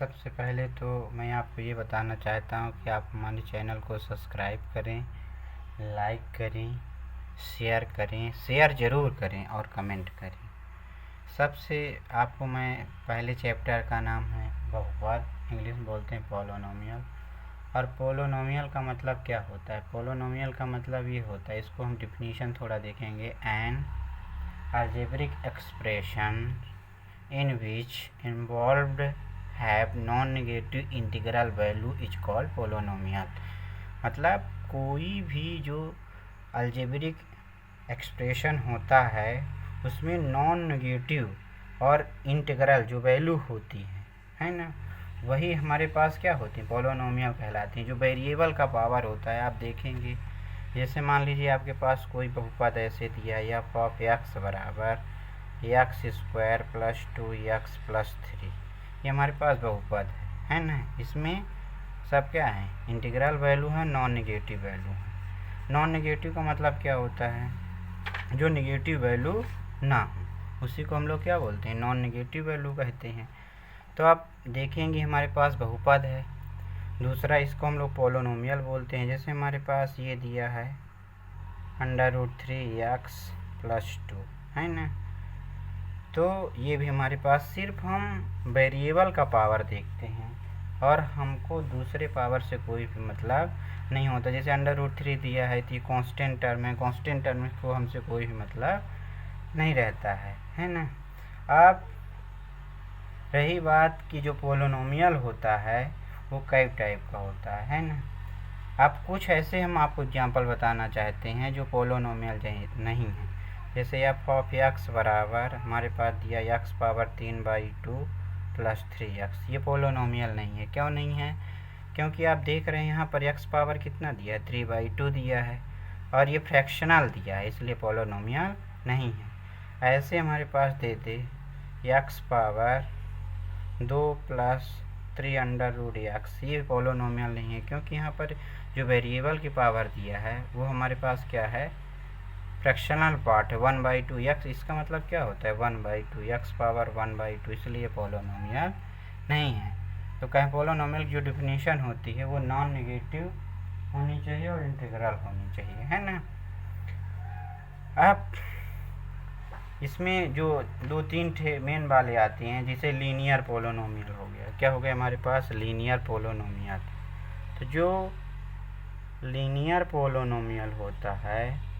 सबसे पहले तो मैं आपको ये बताना चाहता हूँ कि आप हमारे चैनल को सब्सक्राइब करें, लाइक करें, शेयर ज़रूर करें और कमेंट करें। सबसे आपको मैं पहले चैप्टर का नाम है बहुपद, इंग्लिश में बोलते हैं पोलोनोमियल। और पोलोनोमियल का मतलब क्या होता है? पोलोनोमियल का मतलब ये होता है, इसको हम डिफिनीशन थोड़ा देखेंगे। N algebraic expression in which involved have non-negative integral value is called polynomial। मतलब कोई भी जो अलजेब्रिक एक्सप्रेशन होता है उसमें नॉन नेगेटिव और इंटीग्रल जो वैल्यू होती है ना, वही हमारे पास क्या होती है, पोलोनोमियल कहलाती हैं। जो वेरिएबल का पावर होता है, आप देखेंगे जैसे मान लीजिए आपके पास कोई बहुपद ऐसे दिया है, एफ ऑफ एक्स बराबर x square plus 2x plus 3, ये हमारे पास बहुपद है ना। इसमें सब क्या है, इंटीग्रल वैल्यू है, नॉन नेगेटिव वैल्यू है। नॉन नेगेटिव का मतलब क्या होता है, जो नेगेटिव वैल्यू ना हो उसी को हम लोग क्या बोलते हैं, नॉन नेगेटिव वैल्यू कहते हैं। तो आप देखेंगे हमारे पास बहुपद है। दूसरा, इसको हम लोग पोलोनोमियल बोलते हैं। जैसे हमारे पास ये दिया है √3x प्लस 2 है ना, तो ये भी हमारे पास सिर्फ हम वेरिएबल का पावर देखते हैं और हमको दूसरे पावर से कोई भी मतलब नहीं होता। जैसे √3 दिया है तो ये कांस्टेंट टर्म है, कांस्टेंट टर्म को हमसे कोई भी मतलब नहीं रहता है ना। अब रही बात कि जो पोलोनोमियल होता है वो कई टाइप का होता है ना। अब कुछ ऐसे हम आपको एग्जांपल बताना चाहते हैं जो पोलोनोमियल नहीं है। जैसे एफ ऑफ एक्स बराबर हमारे पास दिया एक्स पावर 3/2 प्लस 3x, ये पोलोनोमियल नहीं है। क्यों नहीं है? क्योंकि आप देख रहे हैं यहाँ पर एक्स पावर कितना दिया है, 3/2 दिया है और ये फ्रैक्शनल दिया है, इसलिए पोलोनोमियल नहीं है। ऐसे हमारे पास दे दे एक्स पावर 2 प्लस 3√x, ये पोलोनोमियल नहीं है क्योंकि यहाँ पर जो वेरिएबल की पावर दिया है वो हमारे पास क्या है, फ्रैक्शनल पार्ट है, 1/2x। इसका मतलब क्या होता है, 1/2 x पावर 1/2, इसलिए पोलोनोमियल नहीं है। तो कहें पोलोनोमियल की जो डिफिनीशन होती है वो नॉन नेगेटिव होनी चाहिए और इंटीग्रल होनी चाहिए, है ना। अब इसमें जो 2-3 मेन वाले आते हैं, जिसे लीनियर पोलोनोमियल हो गया। क्या हो गया हमारे पास, लीनियर पोलोनोमियल। तो जो लीनियर पोलोनोमियल होता है,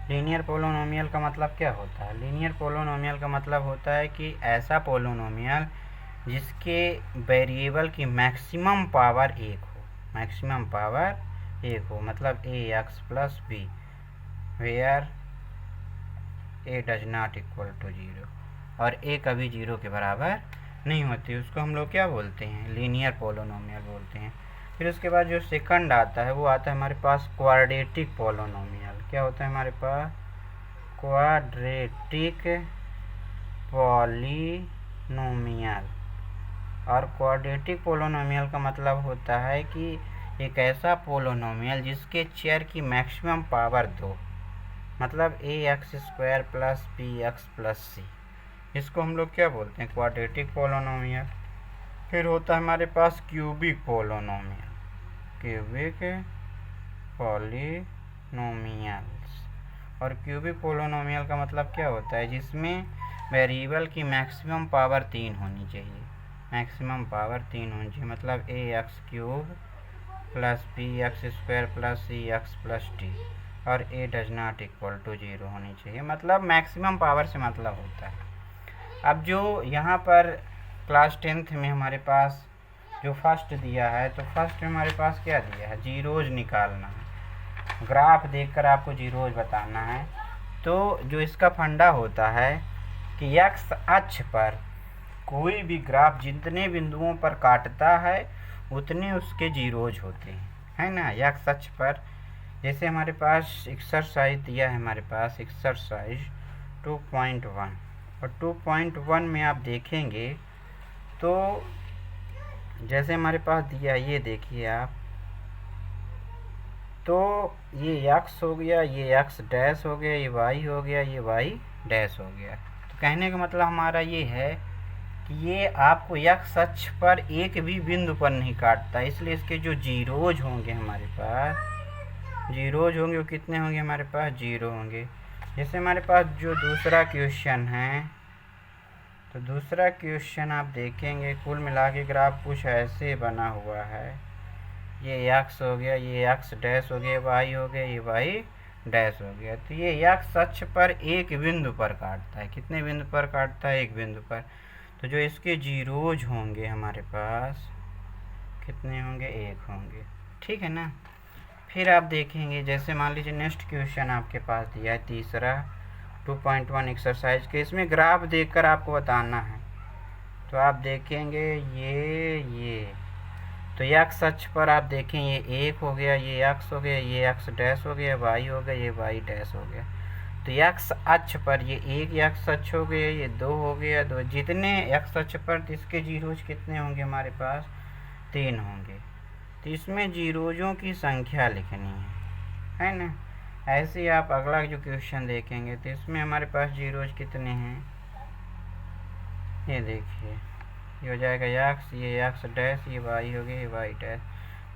लीनियर पोलोनोमियल का मतलब क्या होता है, लीनियर पोलोनोमियल का मतलब होता है कि ऐसा पोलोनोमियल जिसके वेरिएबल की मैक्सिमम पावर 1 हो, मैक्सिमम पावर 1 हो, मतलब ax plus b where a does not equal to 0, और a कभी 0 के बराबर नहीं होती, उसको हम लोग क्या बोलते हैं, लीनियर पोलोनोमियल बोलते हैं। फिर उसके बाद जो सेकंड आता है वो आता है हमारे पास क्वाड्रेटिक पोलोनोमियल। क्या होता है हमारे पास, क्वाड्रेटिक पॉलिनोमियल। और क्वाड्रेटिक पोलोनोमियल का मतलब होता है कि एक ऐसा पोलोनोमियल जिसके चेयर की मैक्सिमम पावर 2, मतलब ax² plus bx plus c, इसको हम लोग क्या बोलते हैं, क्वाड्रेटिक पोलोनोमियल। फिर होता है हमारे पास क्यूबिक पोलोनोमियल, क्यूबिक पॉलिनोमियल्स। और क्यूबिक पोलोनोमियल का मतलब क्या होता है, जिसमें वेरिएबल की मैक्सिमम पावर 3 होनी चाहिए, मैक्सिमम पावर 3 होनी चाहिए, मतलब ax³ plus bx² plus cx plus d, और a does not equal to 0 होनी चाहिए, मतलब मैक्सिमम पावर से मतलब होता है। अब जो यहाँ पर क्लास 10th में हमारे पास जो फर्स्ट दिया है, तो फर्स्ट में हमारे पास क्या दिया है, जीरोज निकालना है, ग्राफ देखकर आपको जीरोज बताना है। तो जो इसका फंडा होता है कि एक्स अक्ष पर कोई भी ग्राफ जितने बिंदुओं पर काटता है उतने उसके जीरोज होते हैं, है ना, एक्स अक्ष पर। जैसे हमारे पास एक्सरसाइज दिया है, हमारे पास एक्सरसाइज 2.1, और 2.1 में आप देखेंगे तो जैसे हमारे पास दिया, ये देखिए आप, तो ये x हो गया, ये x डैश हो गया, ये y हो गया, ये y डैश हो गया। तो कहने का मतलब हमारा ये है कि ये आपको एक्स अक्ष पर एक भी बिंदु पर नहीं काटता, इसलिए इसके जो जीरोज होंगे हमारे पास, जीरोज होंगे वो कितने होंगे हमारे पास, जीरो होंगे। जैसे हमारे पास जो दूसरा क्वेश्चन है, तो दूसरा क्वेश्चन आप देखेंगे कुल मिला के ग्राफ कुछ ऐसे बना हुआ है। ये एक्स हो गया, ये एक्स डैश हो गया, वाई हो गया, ये वाई डैश हो गया। तो ये एक्स अक्ष पर एक बिंदु पर काटता है। कितने बिंदु पर काटता है, एक बिंदु पर। तो जो इसके जीरोज होंगे हमारे पास कितने होंगे, एक होंगे। ठीक है ना। फिर आप देखेंगे जैसे मान लीजिए नेक्स्ट क्वेश्चन आपके पास दिया है तीसरा 2.1 एक्सरसाइज के, इसमें ग्राफ देखकर आपको बताना है। तो आप देखेंगे ये तो एक्स अक्ष पर आप देखें ये एक हो गया, ये एक्स हो गया, ये एक्स डैश हो गया, वाई हो गया, ये वाई डैश हो गया। तो एक्स अक्ष पर ये एक एक्स अक्ष हो गया, ये दो हो गया, दो जितने एक्स अक्ष पर इसके जीरोज कितने होंगे हमारे पास, 3 होंगे। तो इसमें जीरोजों की संख्या लिखनी है ना। ऐसे ही आप अगला जो क्वेश्चन देखेंगे तो इसमें हमारे पास जीरोज कितने हैं, ये देखिए ये हो जाएगा एक्स, ये एक्स डैश, ये वाई हो गया, ये वाई डैश।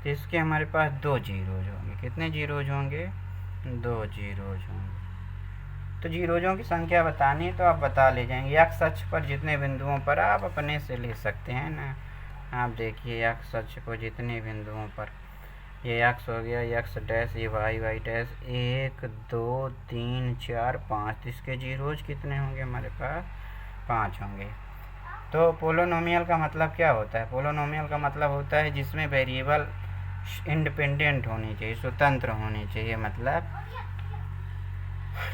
तो इसके हमारे पास 2 जीरोज होंगे। कितने जीरोज होंगे, 2 जीरोज होंगे। तो जीरोजों की संख्या बतानी है तो आप बता ले जाएंगे। एक्स अक्ष पर जितने बिंदुओं पर आप अपने से ले सकते हैं ना। आप देखिए एक्स अक्ष पर जितने बिंदुओं पर, ये एक्स हो गया, ये एक्स डैश, ये वाई, वाई डैश, 1 2 3 4 5। इसके जीरोज कितने होंगे हमारे पास, 5 होंगे। तो पोलोनोमियल का मतलब क्या होता है, पोलोनोमियल का मतलब होता है जिसमें वेरिएबल इंडिपेंडेंट होनी चाहिए, स्वतंत्र होनी चाहिए। मतलब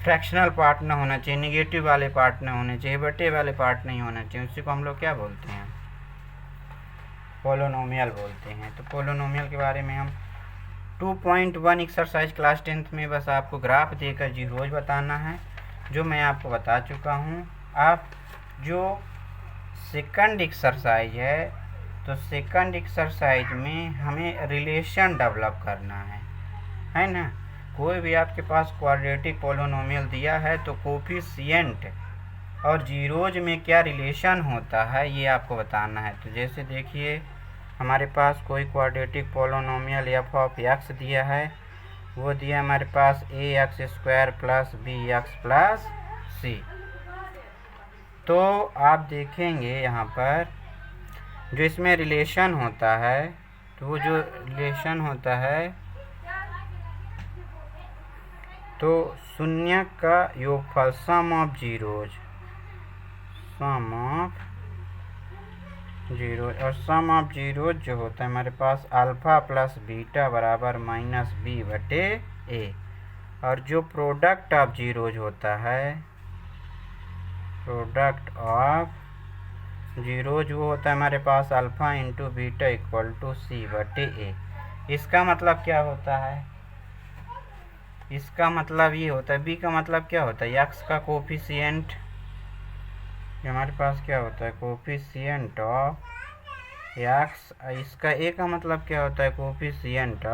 फ्रैक्शनल पार्ट ना होना चाहिए, निगेटिव वाले पार्ट ना होने चाहिए, बटे वाले पार्ट नहीं होना चाहिए। उसी को हम लोग क्या बोलते हैं, पोलोनोमियल बोलते हैं। तो पोलोनोमियल के बारे में हम 2.1 एक्सरसाइज क्लास 10th में बस आपको ग्राफ देकर जीरोज बताना है, जो मैं आपको बता चुका हूँ। आप जो सेकंड एक्सरसाइज है, तो सेकंड एक्सरसाइज में हमें रिलेशन डेवलप करना है ना। कोई भी आपके पास क्वाड्रेटिक पोलोनोमियल दिया है तो कोफिशिएंट और जीरोज में क्या रिलेशन होता है ये आपको बताना है। तो जैसे देखिए हमारे पास कोई quadratic polynomial f of x दिया है, वो दिया हमारे पास a x square plus b x plus c. तो आप देखेंगे यहाँ पर जो इसमें रिलेशन होता है, तो वो जो रिलेशन होता है तो शून्य का योगफल, sum of zeros, sum of zeros. और सम ऑफ जीरोज जो होता है हमारे पास अल्फा प्लस बीटा बराबर माइनस बी बटे ए। और जो प्रोडक्ट ऑफ जीरोज होता है, प्रोडक्ट ऑफ जीरोज वो होता है हमारे पास alpha into beta equal to c बटे ए। इसका मतलब क्या होता है, इसका मतलब ये होता है, बी का मतलब क्या होता है, एक्स का कोफिशिएंट, हमारे पास क्या होता है कोफिशिएंट ऑफ एक्स। इसका ए का मतलब क्या होता है कोफिशिएंट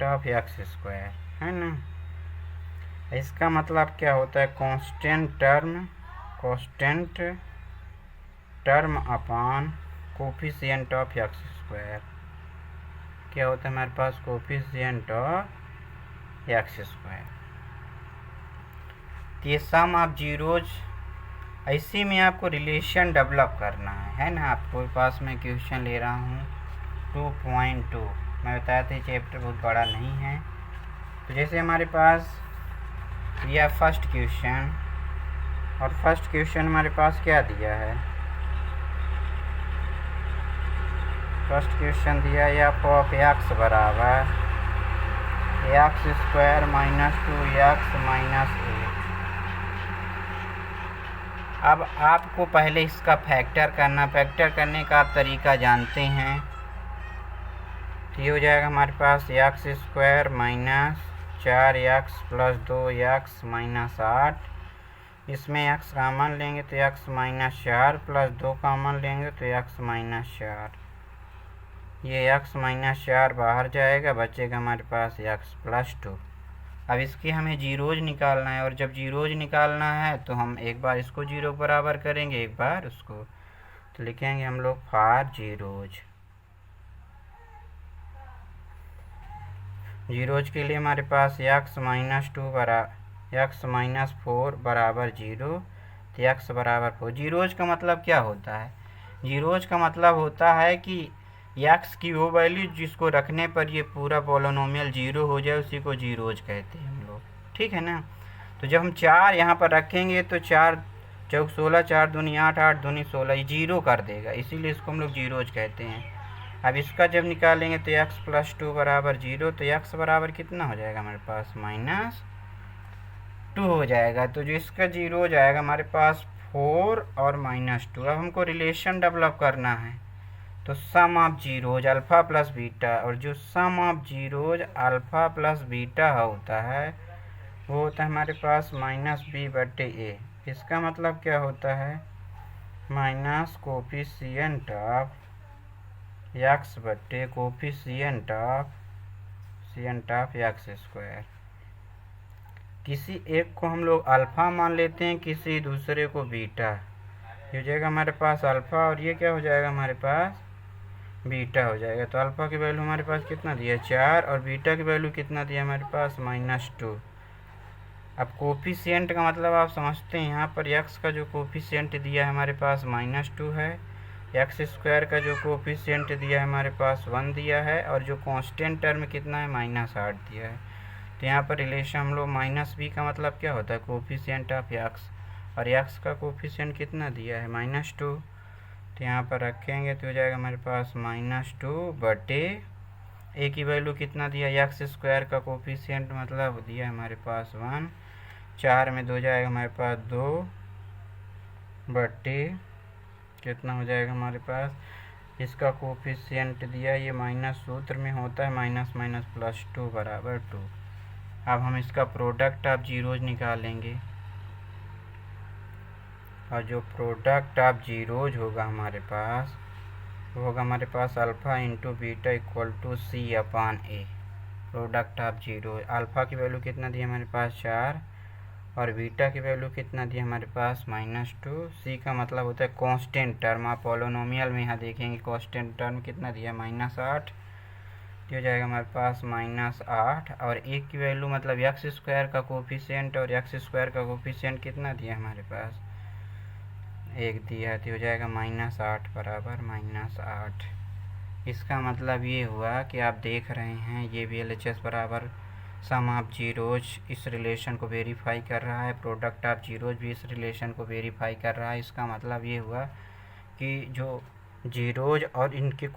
ऑफ एक्स स्क्वायर, है ना। इसका मतलब क्या होता है constant term upon coefficient of x square. क्या होता है हमारे पास कोफिशिएंट ऑफ एक्स स्क्वायर। तो ये सम ऑफ जीरोज, इसी में आपको रिलेशन डेवलप करना है ना। आपको पास में क्वेश्चन ले रहा हूँ 2.2, मैं बताया था चैप्टर बहुत बड़ा नहीं है। तो जैसे हमारे पास यह फर्स्ट क्वेश्चन, और फर्स्ट क्वेश्चन हमारे पास क्या दिया है, फर्स्ट क्वेश्चन दिया एफ ऑफ एक्स बराबर x square minus 2x minus 8। अब आपको पहले इसका फैक्टर करना, फैक्टर करने का आप तरीका जानते हैं। तो ये हो जाएगा हमारे पास x square minus 4x plus 2x minus 8। इसमें x कॉमन लेंगे तो x माइनस 4 प्लस 2 कॉमन लेंगे तो x माइनस 4। ये x माइनस 4 बाहर जाएगा, बचेगा हमारे पास x प्लस 2। अब इसके हमें जीरोज निकालना है, और जब जीरोज निकालना है तो हम एक बार इसको जीरो बराबर करेंगे, एक बार उसको, तो लिखेंगे हम लोग फॉर जीरोज। जीरोज के लिए हमारे पास x-4 बराबर 0, तो x बराबर 4। जीरोज का मतलब क्या होता है? जीरोज का मतलब होता है कि x की वो वैल्यू जिसको रखने पर ये पूरा पॉलिनोमियल जीरो हो जाए, उसी को जीरोज कहते हैं हम लोग, ठीक है ना। तो जब हम 4 यहाँ पर रखेंगे तो 4 चौक 16, 4 दूनी 8, 8 दूनी 16, ये जीरो कर देगा, इसीलिए इसको हम लोग जीरोज कहते हैं। अब इसका जब निकालेंगे तो x+2 बराबर 0, तो x बराबर कितना हो जाएगा हमारे पास? -2 हो जाएगा। तो जो इसका जीरो हो जाएगा हमारे पास 4 और -2। अब हमको रिलेशन डेवलप करना है, तो sum of zeros alpha plus beta, और जो sum of zeros alpha plus beta होता है वो होता है हमारे पास -b/a। इसका मतलब क्या होता है? Minus coefficient of x/, coefficient of x²। किसी एक को हम लोग अल्फ़ा मान लेते हैं, किसी दूसरे को बीटा। ये हो जाएगा हमारे पास अल्फ़ा, और ये क्या हो जाएगा हमारे पास? बीटा हो जाएगा। तो अल्फ़ा की वैल्यू हमारे पास कितना दिया? 4, और बीटा की वैल्यू कितना दिया हमारे पास? -2। अब कोफिशिएंट का मतलब आप समझते हैं, यहाँ पर x का जो कोफिशिएंट दिया है हमारे पास -2 है, x² का जो कोफिशिएंट दिया है हमारे पास 1 दिया है, और जो कांस्टेंट टर्म कितना है? -8 दिया है। तो यहाँ पर रिलेशन हम लोग -b का मतलब क्या होता है? कोफिशिएंट ऑफ x, और x का कोफिशिएंट कितना दिया है? -2। तो यहाँ पर रखेंगे तो हो जाएगा हमारे पास -2/, a की वैल्यू कितना दिया? x² का कोफिशिएंट मतलब दिया है हमारे पास 1, 4 में 2 जाएगा हमारे पास 2/, कितना हो जाएगा हमारे पास? इसका कोफिशिएंट दिया, ये माइनस सूत्र में होता है, -+2 बराबर 2। अब हम इसका प्रोडक्ट ऑफ जीरोज निकालेंगे, और जो प्रोडक्ट ऑफ जीरोज होगा हमारे पास, वो होगा हमारे पास alpha into beta equal to c/a। Product of zero, alpha की वैल्यू कितना दी हमारे पास? 4, और बीटा की वैल्यू कितना दी हमारे पास? -2। सी का मतलब होता है कांस्टेंट टर्म। आप पॉलिनोमियल में यहाँ देखेंगे कांस्टेंट टर्म कितना दिया? -8। हो जाएगा हमारे पास -8, और एक की वैल्यू मतलब x² का कोफिशिएंट, और x² का कोफिशिएंट कितना दिया हमारे पास? 1 दिया है। तो हो जाएगा -8 बराबर -8। इसका मतलब ये हुआ कि आप देख रहे हैं ये VLHS बराबर सम ऑफ जीरोज इस रिलेशन को वेरीफाई कर रहा है, प्रोडक्ट ऑफ जीरोज भी इस रिलेशन को वेरीफाई कर रहा है। इसका मतलब ये हुआ कि जो जीरोज और इनके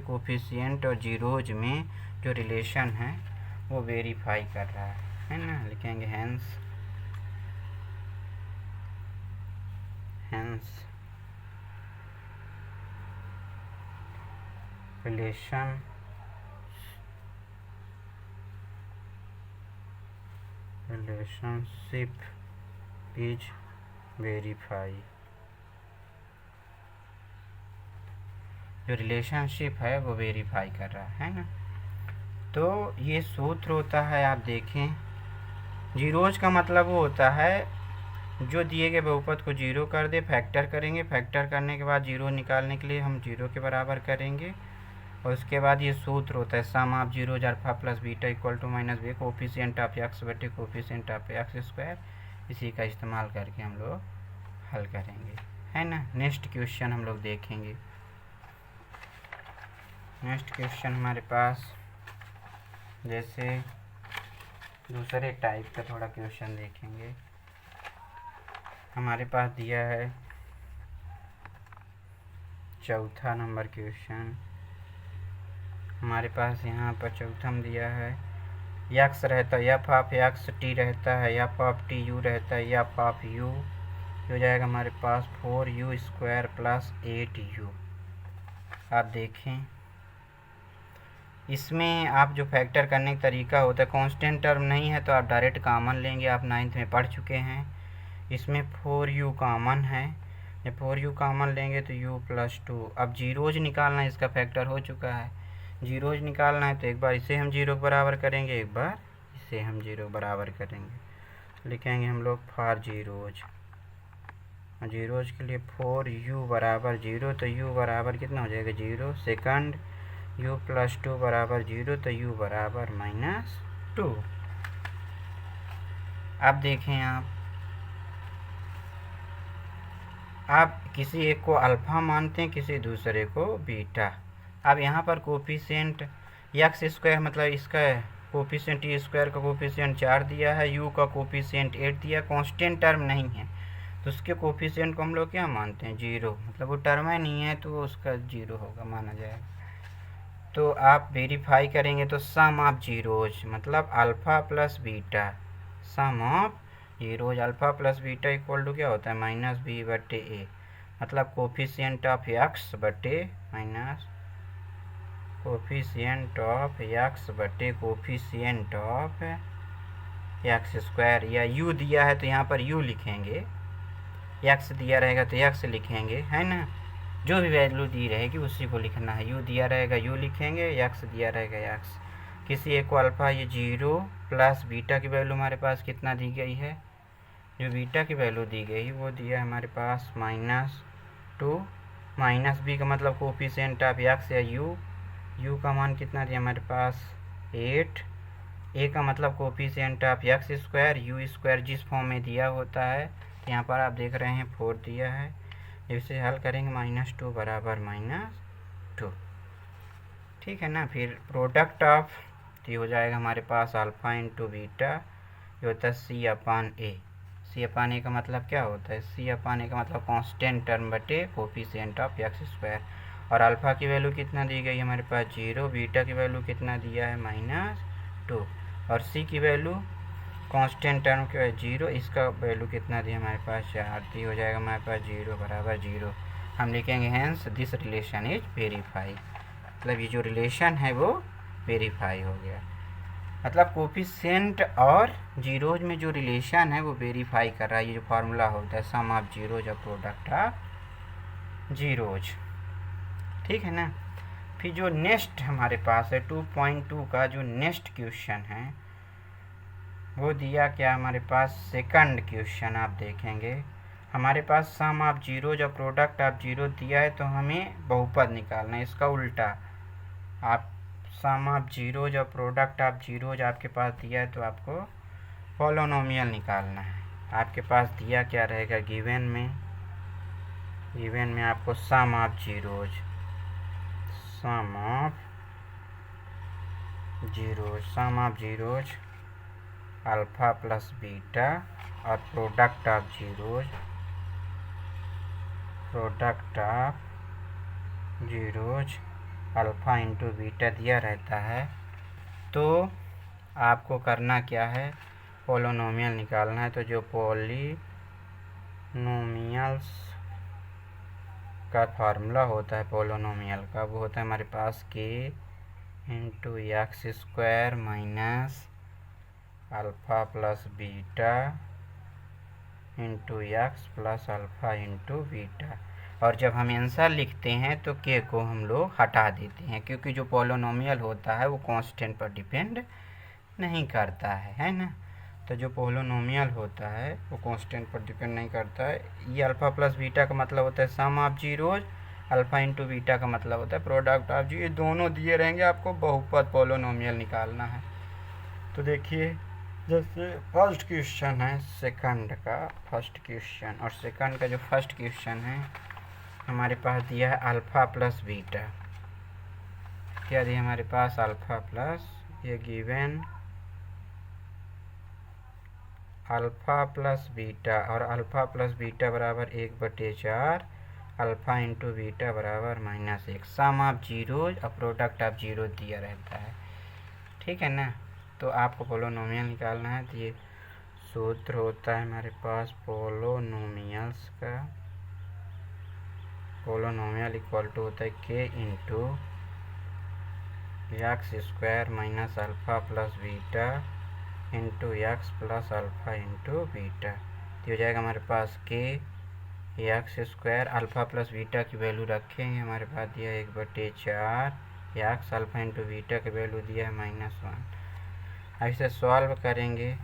कोफिशिएंट और जीरोज में जो रिलेशन है वो वेरीफाई कर रहा है ना। लिखेंगे हेंस relationship is verify। जो रिलेशनशिप है वो वेरीफाई कर रहा है ना। तो ये सूत्र होता है, आप देखें, जीरोज का मतलब वो होता है जो दिए गए बहुपद को जीरो कर दे, फैक्टर करेंगे, फैक्टर करने के बाद जीरो निकालने के लिए हम जीरो के बराबर करेंगे, और उसके बाद ये सूत्र होता है sum of zeros alpha plus beta equal to -b, coefficient of x/, coefficient of x²। इसी का इस्तेमाल करके हम लोग हल करेंगे, है ना। नेक्स्ट क्वेश्चन हम लोग देखेंगे। नेक्स्ट क्वेश्चन हमारे पास जैसे दूसरे टाइप का थोड़ा क्वेश्चन देखेंगे। हमारे पास दिया है चौथा नंबर क्वेश्चन। हमारे पास यहाँ पर चौथा में दिया है x रहता है f ऑफ x, t रहता है f ऑफ t, u रहता है f ऑफ u। हो जाएगा हमारे पास 4u² + 8u। आप देखें इसमें आप जो फैक्टर करने का तरीका होता है, कांस्टेंट टर्म नहीं है तो आप डायरेक्ट कॉमन लेंगे, आप 9th में पढ़ चुके हैं। इसमें 4u कॉमन है, जब 4u कॉमन लेंगे तो u + 2। अब जीरोज निकालना है, इसका फैक्टर हो चुका है, जीरोज निकालना है तो एक बार इसे हम जीरो के बराबर करेंगे, एक बार इसे हम 0 बराबर करेंगे। लिखेंगे हम लोग फॉर जीरोज के लिए फॉर u बराबर 0, तो u बराबर कितना हो जाएगा 0। सेकंड u प्लस 2 बराबर 0, तो u बराबर -2। अब देखें आप किसी एक को अल्फ़ा मानते हैं, किसी दूसरे को बीटा। अब यहाँ पर कोफिशिएंट एक्स स्क्वायर मतलब इसका कोफिशिएंट ई स्क्वायर का कोफिशिएंट 4 दिया है, u का कोफिशिएंट 8 दिया, कांस्टेंट टर्म नहीं है तो उसके कोफिशिएंट को हम लोग क्या मानते हैं 0, मतलब वो टर्म ही नहीं है तो उसका 0 होगा माना जाएगा। तो आप वेरीफाई करेंगे तो सम ऑफ जीरोज मतलब alpha plus beta, sum of zeros alpha plus beta equal to क्या होता है -b/a, मतलब कोफिशिएंट ऑफ एक्स बटे माइनस कोफिशिएंट ऑफ एक्स बटे कोफिशिएंट ऑफ एक्स स्क्वायर, या u दिया है तो यहाँ पर u लिखेंगे, x दिया रहेगा तो x लिखेंगे, है ना। जो भी वैल्यू दी रहेगी उसी को लिखना है। u दिया रहेगा u लिखेंगे, x दिया रहेगा x। किसी एक को अल्फ़ा ये 0 प्लस बीटा की वैल्यू हमारे पास कितना दी गई है, जो बीटा की वैल्यू दी गई वो दिया है हमारे पास -2, -b का मतलब कोफिशिएंट ऑफ एक्स या u का मान कितना दिया हमारे पास 8, a का मतलब coefficient of x square, u square जिस फॉर्म में दिया होता है तो यहाँ पर आप देख रहे हैं 4 दिया है। इसे हल करेंगे -2 बराबर -2, ठीक है ना। फिर प्रोडक्ट ऑफ ये हो जाएगा हमारे पास अल्फ़ा इंटू बीटा, ये होता है c/a। c/a का मतलब क्या होता है, c/a का मतलब कांस्टेंट टर्म बटे कोफिशिएंट ऑफ एक्स स्क्वायर। और अल्फ़ा की वैल्यू कितना दी गई हमारे पास 0, बीटा की वैल्यू कितना दिया है -2, और c की वैल्यू कांस्टेंट टर्म क्या है 0, इसका वैल्यू कितना दिया हमारे पास 4, तो हो जाएगा हमारे पास 0 बराबर 0। हम लिखेंगे hence this relation is verify, मतलब ये जो रिलेशन है वो वेरीफाई हो गया। मतलब कोफिशिएंट और जीरोज में जो रिलेशन है वो वेरीफाई कर रहा है। ये जो फार्मूला होता है सम ऑफ जीरोज और प्रोडक्ट ऑफ जीरोज, ठीक है ना। फिर जो नेक्स्ट हमारे पास है 2.2 का जो नेक्स्ट क्वेश्चन है वो दिया क्या हमारे पास, सेकंड क्वेश्चन आप देखेंगे हमारे पास सम ऑफ जीरोज और प्रोडक्ट ऑफ जीरो दिया है तो हमें बहुपद निकालना है। इसका उल्टा आप सम ऑफ जीरोज और प्रोडक्ट ऑफ जीरोज आपके पास दिया है तो आपको पॉलिनोमियल निकालना है। आपके पास दिया क्या रहेगा गिवन में आपको sum of zeros alpha plus beta और product of zeros alpha into beta दिया रहता है। तो आपको करना क्या है, पॉलिनोमियल निकालना है। तो जो पॉलिनोमियल्स का फार्मूला होता है पॉलिनोमियल का वो होता है हमारे पास k into x square minus alpha plus beta into x plus alpha into beta. और जब हम आंसर लिखते हैं तो k को हम लोग हटा देते हैं, क्योंकि जो पॉलिनोमियल होता है वो कांस्टेंट पर डिपेंड नहीं करता है ना। तो जो पॉलिनोमियल होता है वो कांस्टेंट पर डिपेंड नहीं करता है। ये अल्फ़ा प्लस बीटा का मतलब होता है sum of zeros, alpha into beta का मतलब होता है प्रोडक्ट ऑफ जीरो। ये दोनों दिए रहेंगे, आपको बहुपद पॉलिनोमियल निकालना है। तो देखिए जैसे फर्स्ट क्वेश्चन है सेकंड का फर्स्ट क्वेश्चन, और सेकंड का जो फर्स्ट क्वेश्चन है हमारे पास दिया है अल्फ़ा प्लस बीटा। क्या दिया हमारे पास अल्फ़ा प्लस, ये गिवन अल्फ़ा प्लस बीटा, और अल्फ़ा प्लस बीटा बराबर 1/4 अल्फ़ा इंटू बीटा बराबर -1। सम ऑफ जीरोज और प्रोडक्ट ऑफ जीरो दिया रहता है, ठीक है ना। तो आपको पॉलिनोमियल निकालना है। तो ये सूत्र होता है हमारे पास पॉलिनोमियल्स का, पॉलिनोमियल इक्वल टू होता है k into x square minus alpha plus beta into x plus alpha into beta. तो हो जाएगा हमारे पास k x square, alpha plus beta की वैल्यू रखेंगे हमारे पास दिया 1/4 एक्स, अल्फ़ा इंटू बीटा की वैल्यू दिया है -1। ऐसे सॉल्व करेंगे,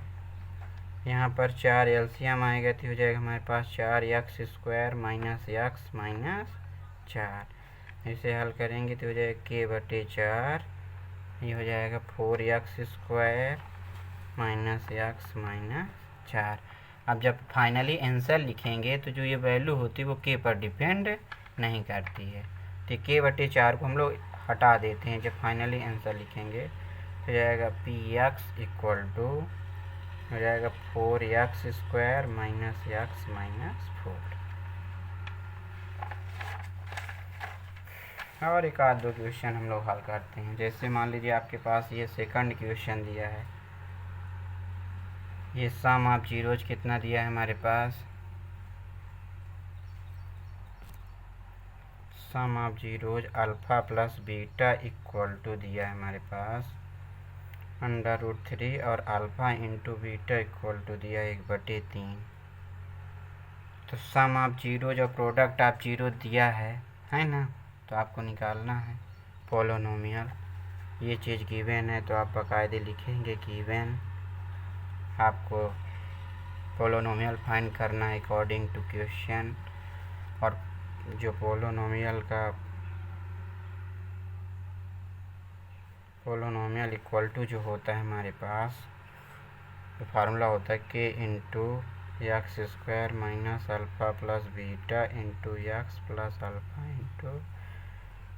यहाँ पर 4 एलसीएम आएगा तो हो जाएगा हमारे पास 4x² माइनस x माइनस 4। इसे हल करेंगे तो हो जाएगा k/4, ये हो जाएगा 4x² माइनस x माइनस 4। अब जब फाइनली आंसर लिखेंगे तो जो ये वैल्यू होती है वो k पर डिपेंड नहीं करती है, तो k/4 को हम लोग हटा देते हैं। जब फाइनली आंसर लिखेंगे तो जाएगा px इक्वल टू हो जाएगा 4x² माइनस x माइनस 4। और एक आध दो क्वेश्चन हम लोग हल करते हैं। जैसे मान लीजिए आपके पास ये सेकंड क्वेश्चन दिया है, ये सम ऑफ जीरोज कितना दिया है हमारे पास, sum of zeros alpha plus beta equal to दिया है हमारे पास √3 और alpha into beta equal to दिया 1/3। तो सम ऑफ जीरोज और प्रोडक्ट ऑफ जीरो दिया है ना, तो आपको निकालना है पोलोनोमियल। ये चीज़ गिवन है तो आप बाकायदे लिखेंगे गिवन, आपको पोलोनोमियल फाइंड करना है अकॉर्डिंग टू क्वेश्चन। और जो पोलोनोमियल इक्वल टू जो होता है हमारे पास, तो फार्मूला होता है k into x² minus alpha plus beta into x plus alpha into,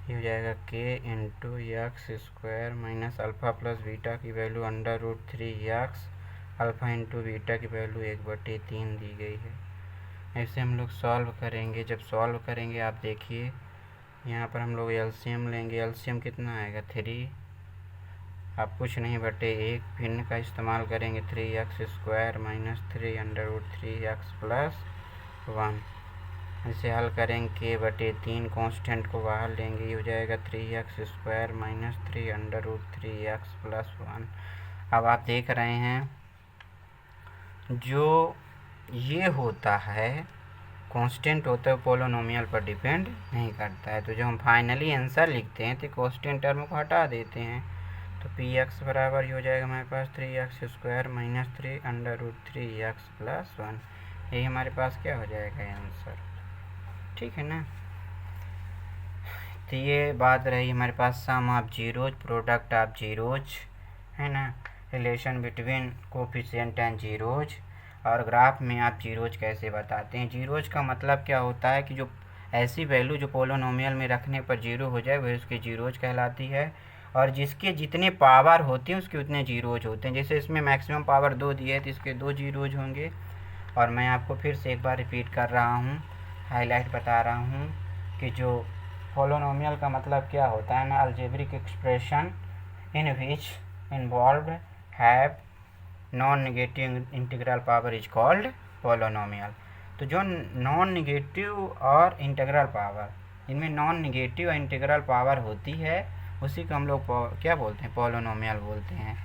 ये हो जाएगा k into x² minus alpha plus beta की value √3x, alpha into beta की वैल्यू 1/3 दी गई है। ऐसे हम लोग सॉल्व करेंगे। जब सॉल्व करेंगे आप देखिए यहाँ पर हम लोग एलसीएम लेंगे, एलसीएम कितना आएगा 3, आप कुछ नहीं बटे 1 भिन्न का इस्तेमाल करेंगे 3x² माइनस 3√3x प्लस 1। इसे हल करेंगे k/3, कांस्टेंट को बाहर लेंगे, ये हो जाएगा 3x² माइनस 3√3x प्लस 1। अब आप देख रहे हैं जो ये होता है कांस्टेंट होता है, पोलोनोमियल पर डिपेंड नहीं करता है। तो जब हम फाइनली आंसर लिखते हैं तो कांस्टेंट टर्म को हटा देते हैं, तो px बराबर ही हो जाएगा हमारे पास 3x² माइनस 3√3x प्लस 1। यही हमारे पास क्या हो जाएगा आंसर, ठीक है ना। तो ये बात रही हमारे पास sum of zeros, product of zeros, है ना, relation between coefficient and zeros, और ग्राफ में आप जीरोज कैसे बताते हैं। जीरोज का मतलब क्या होता है कि जो ऐसी वैल्यू जो पोलोनोमियल में रखने पर जीरो हो जाए वह उसकी जीरोज कहलाती है, और जिसके जितने पावर होते हैं उसके उतने जीरोज होते हैं। जैसे इसमें मैक्सिमम पावर 2 दी है तो इसके 2 जीरोज होंगे। और मैं आपको फिर से एक बार रिपीट कर रहा हूँ, हाईलाइट बता रहा हूँ कि जो पोलोनोमियल का मतलब क्या होता है ना, algebraic expression in which involve have non negative integral power is called polynomial. तो जो नॉन नेगेटिव और इंटीग्रल पावर, इनमें नॉन नेगेटिव और इंटीग्रल पावर होती है उसी को हम लोग क्या बोलते हैं, पोलोनोमियल बोलते हैं।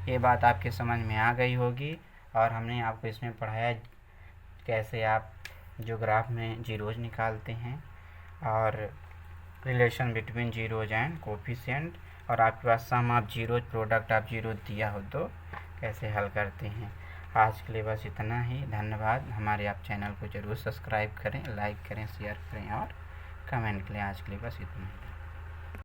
ये बात आपके समझ में आ गई होगी। और हमने आपको इसमें पढ़ाया कैसे आप जो ग्राफ में जीरोज निकालते हैं और relation between zeros and coefficient, और आपके पास sum of zeros, product of zeros दिया हो तो कैसे हल करते हैं। आज के लिए बस इतना ही, धन्यवाद। हमारे आप चैनल को ज़रूर सब्सक्राइब करें, लाइक करें, शेयर करें और कमेंट करें। आज के लिए बस इतना ही।